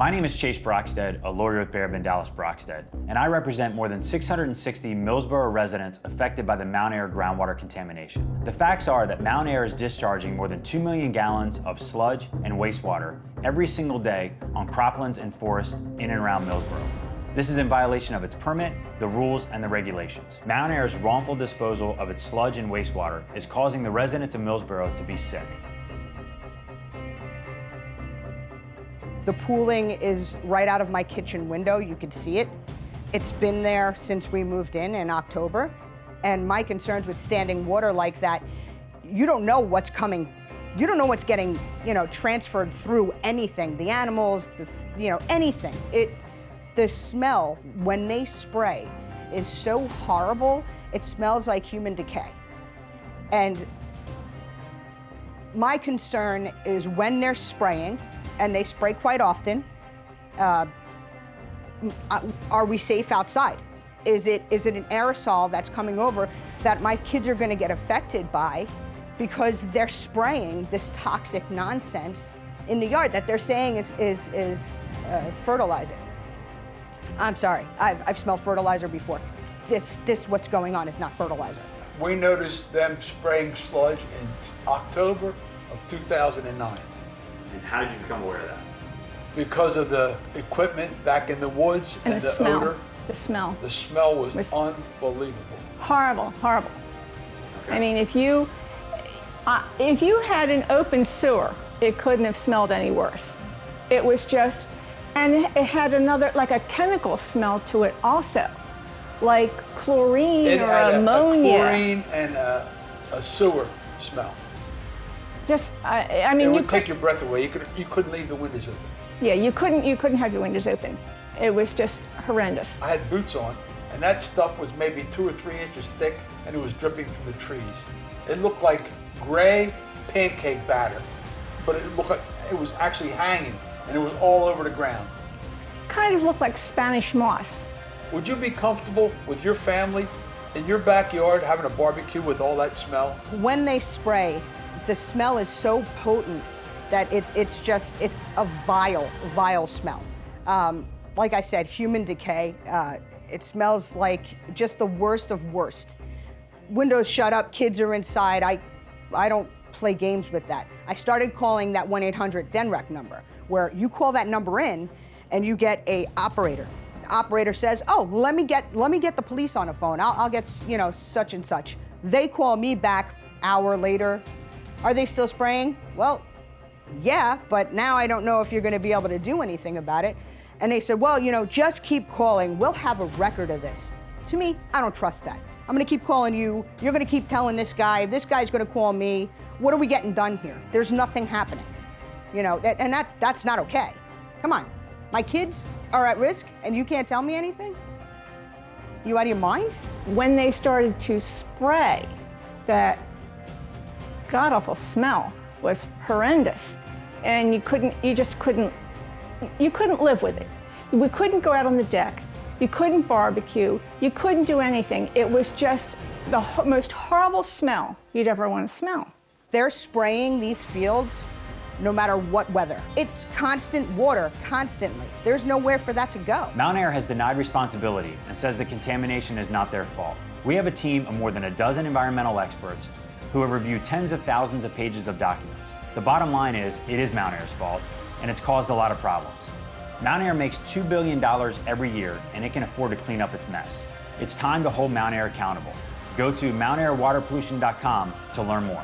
My name is Chase Brockstedt, a lawyer with Baird, Mandalas, Brockstedt, and I represent more than 660 Millsboro residents affected by the Mountaire groundwater contamination. The facts are that Mountaire is discharging more than 2 million gallons of sludge and wastewater every single day on croplands and forests in and around Millsboro. This is in violation of its permit, the rules, and the regulations. Mountaire's wrongful disposal of its sludge and wastewater is causing the residents of Millsboro to be sick. The pooling is right out of my kitchen window. You could see it. It's been there since we moved in October. And my concerns with standing water like that, you don't know what's coming. You don't know what's getting, transferred through anything. The animals, anything. The smell when they spray is so horrible. It smells like human decay. And my concern is when they're spraying, and they spray quite often, are we safe outside? Is it an aerosol that's coming over that my kids are gonna get affected by because they're spraying this toxic nonsense in the yard that they're saying is fertilizing? I'm sorry, I've smelled fertilizer before. This what's going on is not fertilizer. We noticed them spraying sludge in October of 2009. And how did you become aware of that? Because of the equipment back in the woods and the smell. odor. The smell. The smell was unbelievable. Horrible, horrible. Okay. I mean, if you had an open sewer, it couldn't have smelled any worse. It was just, and it had another, like a chemical smell to it also, like chlorine or ammonia. A chlorine and a sewer smell. Just, I mean, it would take your breath away. You couldn't leave the windows open. Yeah, you couldn't have your windows open. It was just horrendous. I had boots on, and that stuff was maybe 2 or 3 inches thick, and it was dripping from the trees. It looked like gray pancake batter, but it looked like it was actually hanging, and it was all over the ground. Kind of looked like Spanish moss. Would you be comfortable with your family in your backyard having a barbecue with all that smell? When they spray, the smell is so potent that it's a vile smell. Like I said, human decay. It smells like just the worst of worst. Windows shut up, kids are inside. I don't play games with that. I started calling that 1-800-DENREC number, where you call that number in and you get a operator. The operator says, oh, let me get the police on the phone. I'll get, such and such. They call me back hour later. Are they still spraying? Well, yeah, but now I don't know if you're gonna be able to do anything about it. And they said, well, just keep calling. We'll have a record of this. To me, I don't trust that. I'm gonna keep calling you. You're gonna keep telling this guy's gonna call me. What are we getting done here? There's nothing happening. And that's not okay. Come on, my kids are at risk and you can't tell me anything? You out of your mind? When they started to spray, that god-awful smell was horrendous, and you just couldn't live with it. We couldn't go out on the deck, you couldn't barbecue, you couldn't do anything. It was just the most horrible smell you'd ever want to smell. They're spraying these fields no matter what weather. It's constant water, constantly. There's nowhere for that to go. Mountaire has denied responsibility and says the contamination is not their fault. We have a team of more than a dozen environmental experts who have reviewed tens of thousands of pages of documents. The bottom line is, it is Mountaire's fault, and it's caused a lot of problems. Mountaire makes $2 billion every year, and it can afford to clean up its mess. It's time to hold Mountaire accountable. Go to MountaireWaterPollution.com to learn more.